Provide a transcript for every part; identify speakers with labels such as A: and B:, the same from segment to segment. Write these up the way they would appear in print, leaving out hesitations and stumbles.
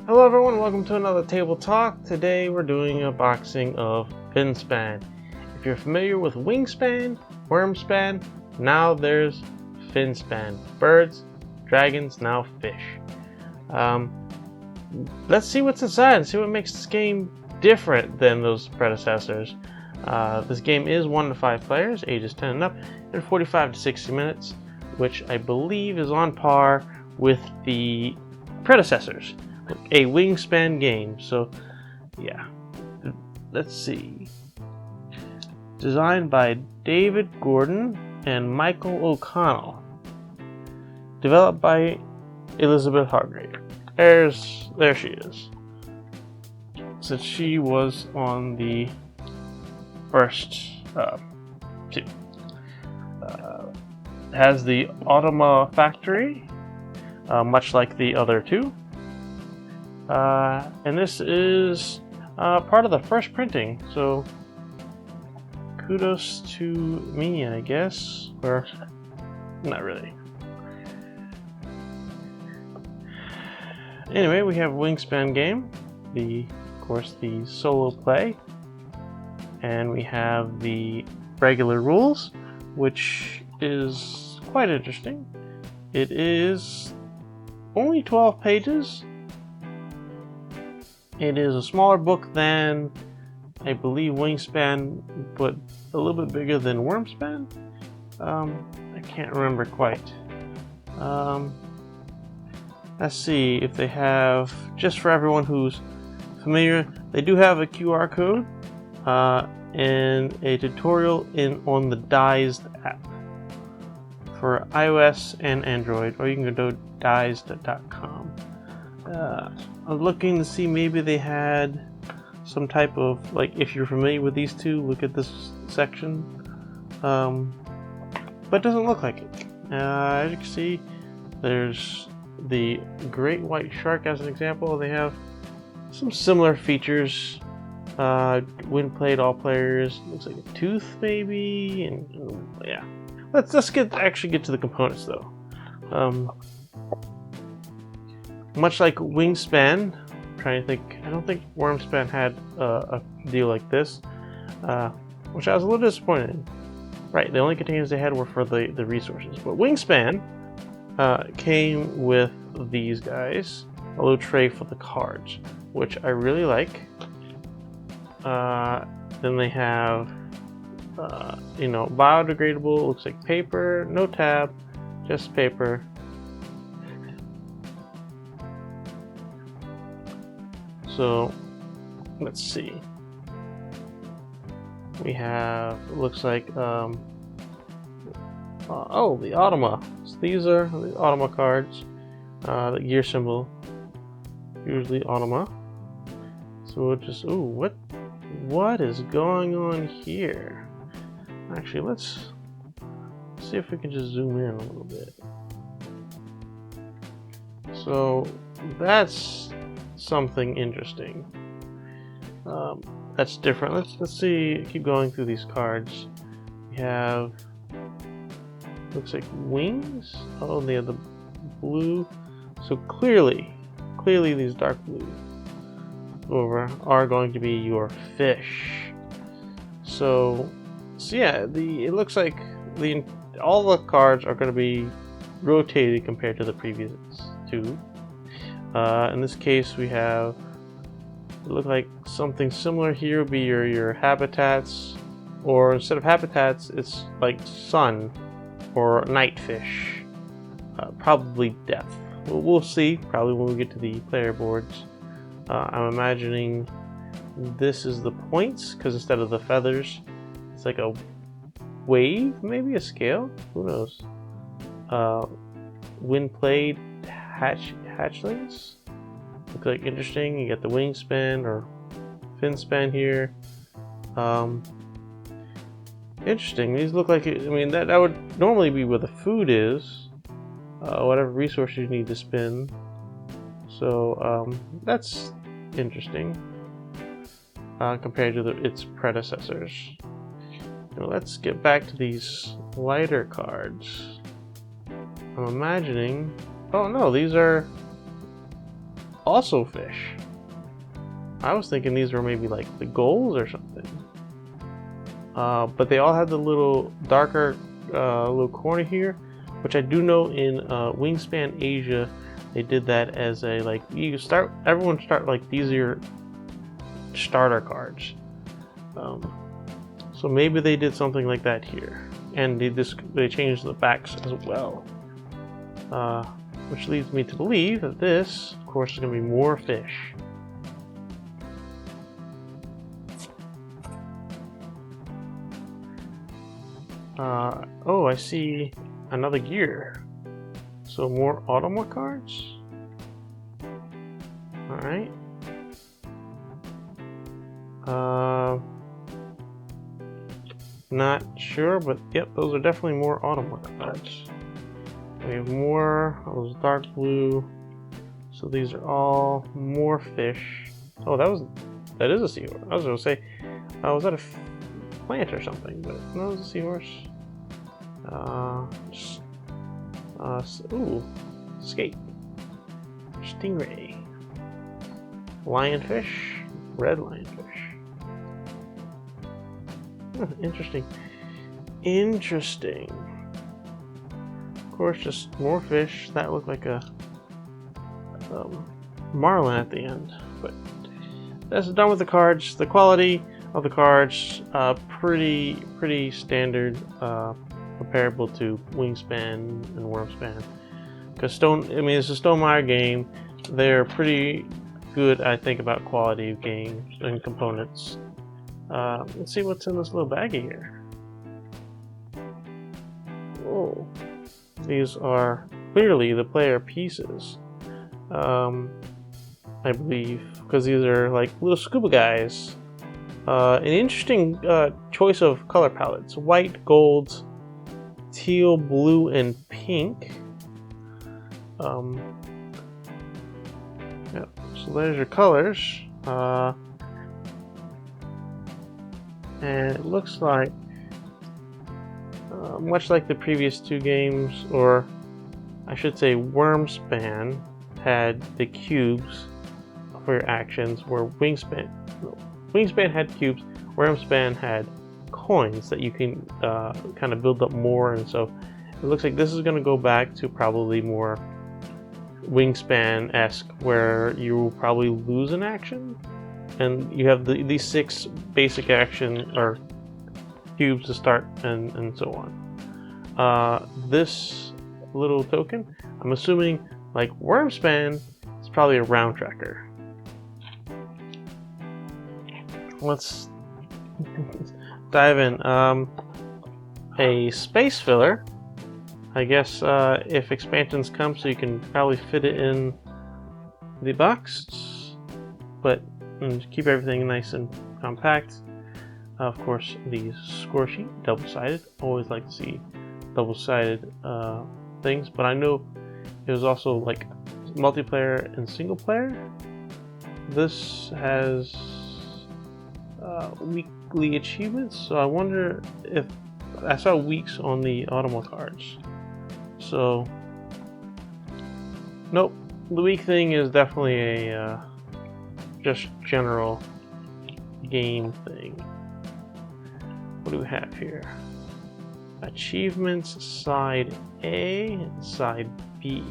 A: Hello everyone, welcome to another Table Talk. Today we're doing a boxing of Finspan. If you're familiar with wingspan, wormspan, now there's Finspan. Birds, dragons, now fish. Let's see what's inside and see what makes this game different than those predecessors. This game is 1 to 5 players, ages 10 and up, and 45 to 60 minutes, which I believe is on par with the predecessors. A wingspan game. So yeah, let's see. Designed by David Gordon and Michael O'Connell. Developed by Elizabeth Hargrave. There she is. Since she was on the first two. Has the Automa factory, much like the other two. And this is part of the first printing, so kudos to me, I guess, or not really. Anyway, we have Wingspan game, of course, the solo play, and we have the regular rules, which is quite interesting. It is only 12 pages. It is a smaller book than, I believe, Wingspan, but a little bit bigger than Wormspan. I can't remember quite. Let's see if they have, just for everyone who's familiar, they do have a QR code and a tutorial on the Dized app for iOS and Android, or you can go to dized.com. I'm looking to see maybe they had some type of, like, if you're familiar with these two, look at this section. But it doesn't look like it. As you can see, there's the great white shark as an example. They have some similar features. When played, all players. Looks like a tooth maybe, and yeah. Let's actually get to the components though. Much like Wingspan, I'm trying to think, I don't think Wormspan had a deal like this, which I was a little disappointed in. Right, the only containers they had were for the resources. But Wingspan came with these guys, a little tray for the cards, which I really like. Then they have, biodegradable, looks like paper, no tab, just paper. So, let's see. We have, it looks like, the Automa. So these are the Automa cards. The gear symbol, usually Automa. So we'll just, what is going on here? Actually, let's see if we can just zoom in a little bit. So, that's something interesting. That's different. Let's see. Keep going through these cards. We have, looks like wings. Oh, they have the blue. So clearly these dark blue are going to be your fish. So yeah, it looks like all the cards are going to be rotated compared to the previous two. In this case, we have, it look like something similar here would be your habitats, or instead of habitats, it's like sun or night fish, probably depth. We'll see probably when we get to the player boards. I'm imagining this is the points, because instead of the feathers, it's like a wave, maybe a scale. Who knows? When played, hatchlings. Look like interesting. You got the wingspan or finspan here. Interesting. These look like, that would normally be where the food is, whatever resources you need to spend. So that's interesting compared to its predecessors. Now let's get back to these lighter cards. I'm imagining, oh no, these are also fish. I was thinking these were maybe like the gulls or something. But they all have the little darker little corner here, which I do know in Wingspan Asia, they did that as a like everyone start like these are your starter cards. So maybe they did something like that here, and they changed the backs as well, which leads me to believe that this, of course, is going to be more fish. Oh, I see another gear. So more Automore cards. All right. Not sure, but yep, those are definitely more Automore cards. We have more of those dark blue. So these are all more fish. Oh, that is a seahorse. I was gonna say, was that a plant or something? But no, it's a seahorse. Ooh, skate, stingray, lionfish, red lionfish. Interesting. Interesting. Of course, just more fish. That looked like a marlin at the end. But that's done with the cards. The quality of the cards, pretty standard, comparable to Wingspan and Wormspan. Because it's a Stonemaier game. They're pretty good, I think, about quality of games and components. Let's see what's in this little baggie here. Oh, these are clearly the player pieces, I believe, because these are like little scuba guys. An interesting choice of color palettes: white, gold, teal, blue, and pink. Yeah, so there's your colors. And it looks like, much like the previous two games, or I should say Wormspan had the cubes for your actions, where Wingspan had cubes, Wormspan had coins that you can kind of build up more, and so it looks like this is going to go back to probably more Wingspan-esque, where you will probably lose an action. And you have these 6 basic action or cubes to start, and so on. This little token, I'm assuming, like Wormspan, is probably a round tracker. Let's dive in. A space filler. I guess if expansions come, so you can probably fit it in the box, but and keep everything nice and compact. Of course, the score sheet, double-sided. Always like to see double-sided things, but I know it was also like multiplayer and single player. This has weekly achievements, so I wonder if I saw weeks on the Automore cards. So, nope. The week thing is definitely a just general game thing. What do we have here? Achievements, side A and side B.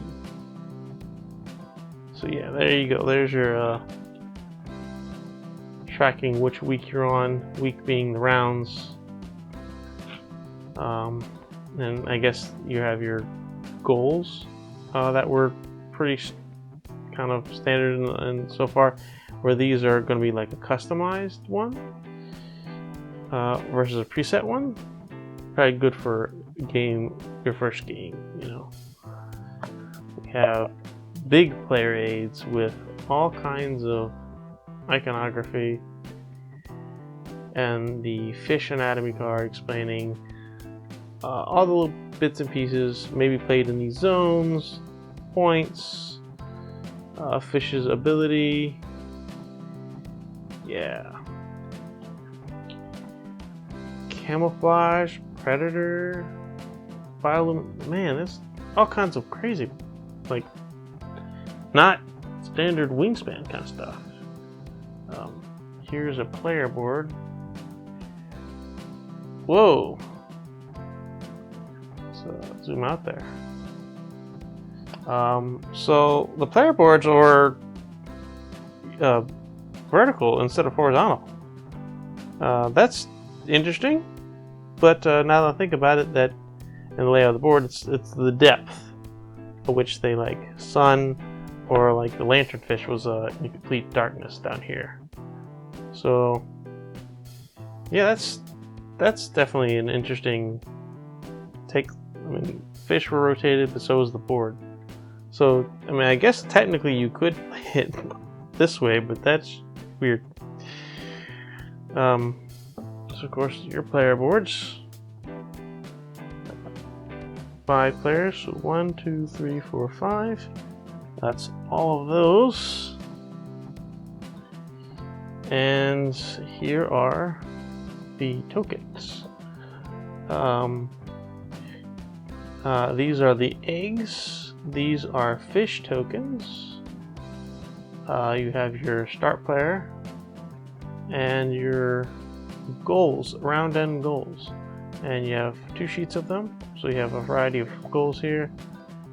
A: So yeah, there you go. There's your tracking which week you're on, week being the rounds. And I guess you have your goals that were pretty kind of standard and so far, where these are going to be like a customized one versus a preset one. Probably good for your first game, you know. We have big player aids with all kinds of iconography, and the fish anatomy card explaining all the little bits and pieces maybe played in these zones, points, fish's ability. Yeah. Camouflage, predator, bioluminescence. Man, there's all kinds of crazy, like, not standard wingspan kind of stuff. Here's a player board. Whoa! So zoom out there. So the player boards are vertical instead of horizontal. That's interesting, but now that I think about it, that in the layout of the board, it's the depth at which they like. Sun or like the lanternfish was in complete darkness down here. So yeah, that's definitely an interesting take. I mean, fish were rotated, but so was the board. So I mean, I guess technically you could play it this way, but that's weird. So of course your player boards. 5 players, so 1, 2, 3, 4, 5. That's all of those. And here are the tokens. These are the eggs. These are fish tokens. You have your start player and your goals, round end goals. And you have 2 sheets of them, so you have a variety of goals here.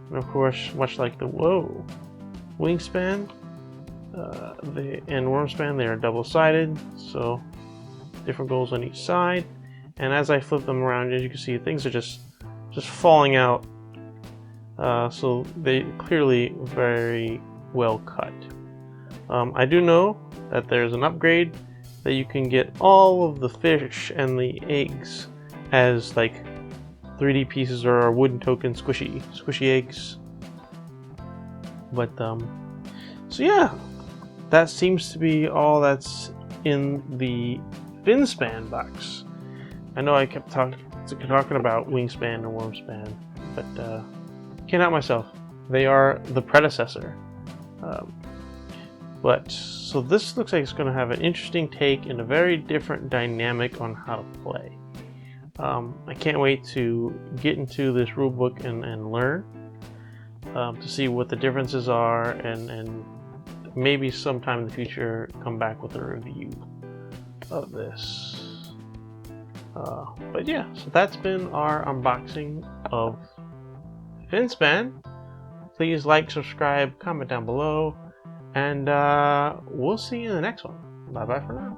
A: And of course, much like the wingspan and wormspan, they are double-sided, so different goals on each side. And as I flip them around, as you can see, things are just falling out. So they clearly very well cut. I do know that there's an upgrade that you can get all of the fish and the eggs as like 3D pieces or wooden token squishy eggs. But so yeah, that seems to be all that's in the Finspan box. I know I kept talking about wingspan and wormspan, but can't help myself. They are the predecessor. But so this looks like it's going to have an interesting take and a very different dynamic on how to play. I can't wait to get into this rulebook and learn to see what the differences are, and maybe sometime in the future come back with a review of this. But yeah, so that's been our unboxing of Finspan. Please like, subscribe, comment down below, and we'll see you in the next one. Bye bye for now.